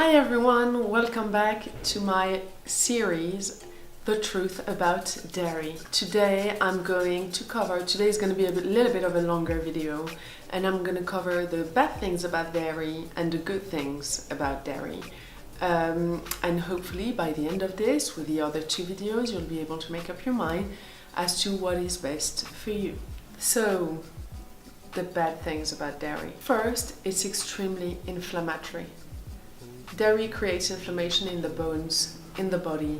Hi everyone, welcome back to my series, The Truth About Dairy. Today is going to be a little bit of a longer video, and I'm going to cover the bad things about dairy and the good things about dairy. And hopefully by the end of this, with the other two videos, you'll be able to make up your mind as to what is best for you. So, the bad things about dairy. First, it's extremely inflammatory. Dairy creates inflammation in the bones, in the body,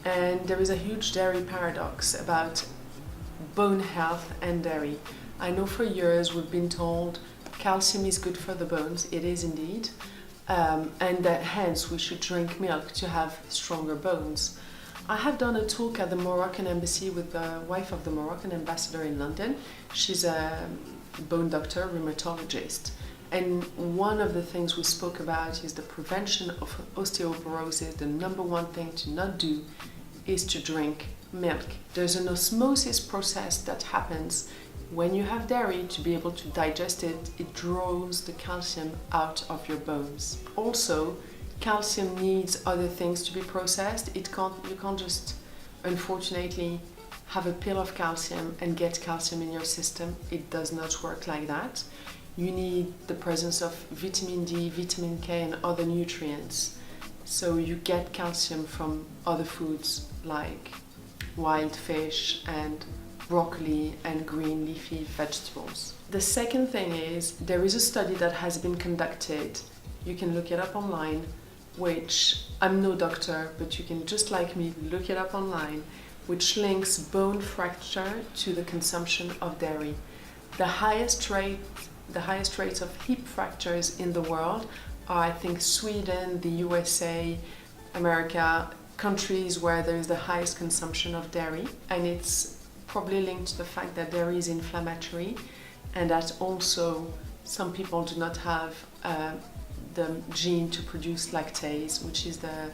and there is a huge dairy paradox about bone health and dairy. I know for years we've been told calcium is good for the bones. It is indeed, and that hence we should drink milk to have stronger bones. I have done a talk at the Moroccan embassy with the wife of the Moroccan ambassador in London. She's a bone doctor, rheumatologist. And one of the things we spoke about is the prevention of osteoporosis. The number one thing to not do is to drink milk. There's an osmosis process that happens when you have dairy. To be able to digest it, it draws the calcium out of your bones. Also, calcium needs other things to be processed. You can't just, unfortunately, have a pill of calcium and get calcium in your system. It does not work like that. You need the presence of vitamin D, vitamin K and other nutrients. So you get calcium from other foods like wild fish and broccoli and green leafy vegetables. The second thing is there is a study that has been conducted, you can look it up online, which I'm no doctor, but you can just like me look it up online, which links bone fracture to the consumption of dairy. The highest rates of hip fractures in the world are, I think, Sweden, the USA, America, countries where there is the highest consumption of dairy. And it's probably linked to the fact that dairy is inflammatory and that also some people do not have the gene to produce lactase, which is the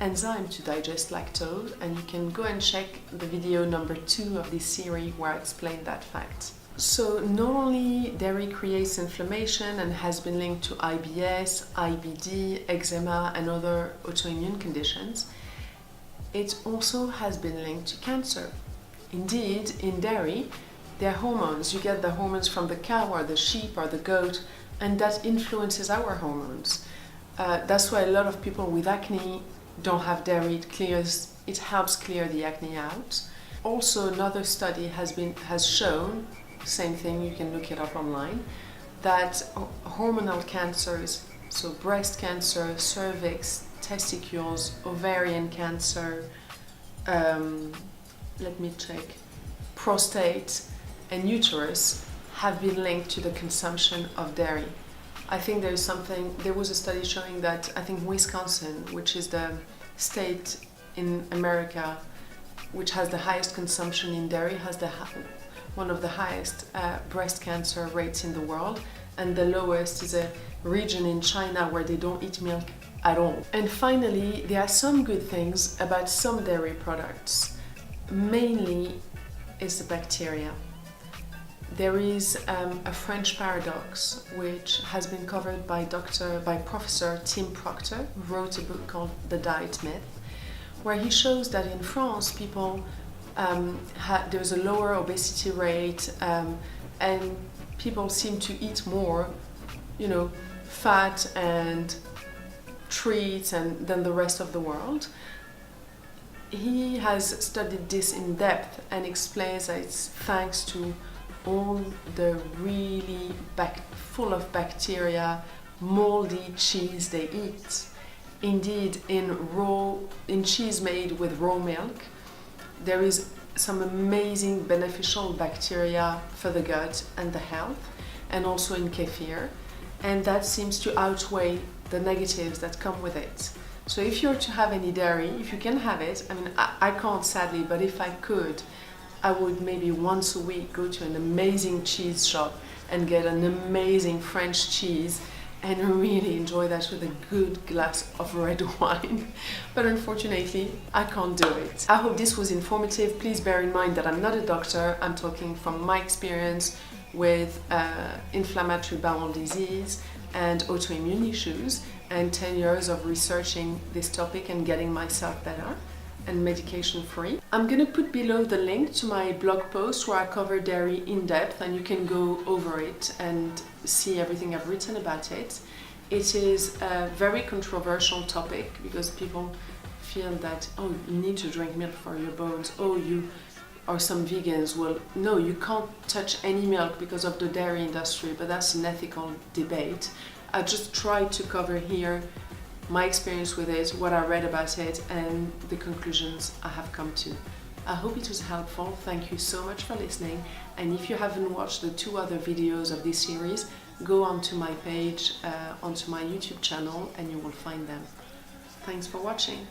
enzyme to digest lactose. And you can go and check the video number 2 of this series where I explain that fact. So not only dairy creates inflammation and has been linked to IBS, IBD, eczema and other autoimmune conditions, it also has been linked to cancer. Indeed, in dairy, there are hormones. You get the hormones from the cow or the sheep or the goat, and that influences our hormones. That's why a lot of people with acne don't have dairy. It helps clear the acne out. Also, another study has shown, same thing, you can look it up online, that hormonal cancers, so breast cancer, cervix, testicles, ovarian cancer, prostate and uterus have been linked to the consumption of dairy. I think there was a study showing that, I think Wisconsin, which is the state in America which has the highest consumption in dairy, has one of the highest breast cancer rates in the world, and the lowest is a region in China where they don't eat milk at all. And finally, there are some good things about some dairy products. Mainly is the bacteria. There is a French paradox which has been covered by Professor Tim Proctor, who wrote a book called The Diet Myth, where he shows that in France people there's a lower obesity rate, and people seem to eat more, fat and treats than the rest of the world. He has studied this in depth and explains that it's thanks to all the really full of bacteria, moldy cheese they eat. Indeed, in cheese made with raw milk, there is some amazing beneficial bacteria for the gut and the health, and also in kefir, and that seems to outweigh the negatives that come with it. So if you're to have any dairy, if you can have it, I can't sadly, but if I could, I would maybe once a week go to an amazing cheese shop and get an amazing French cheese and really enjoy that with a good glass of red wine. But unfortunately, I can't do it. I hope this was informative. Please bear in mind that I'm not a doctor. I'm talking from my experience with inflammatory bowel disease and autoimmune issues, and 10 years of researching this topic and getting myself better and medication free. I'm gonna put below the link to my blog post where I cover dairy in depth, and you can go over it and see everything I've written about it. It is a very controversial topic because people feel that, oh, you need to drink milk for your bones, or some vegans will, no, you can't touch any milk because of the dairy industry, but that's an ethical debate. I just tried to cover here my experience with it, what I read about it, and the conclusions I have come to. I hope it was helpful. Thank you so much for listening. And if you haven't watched the 2 other videos of this series, go onto my page, onto my YouTube channel, and you will find them. Thanks for watching.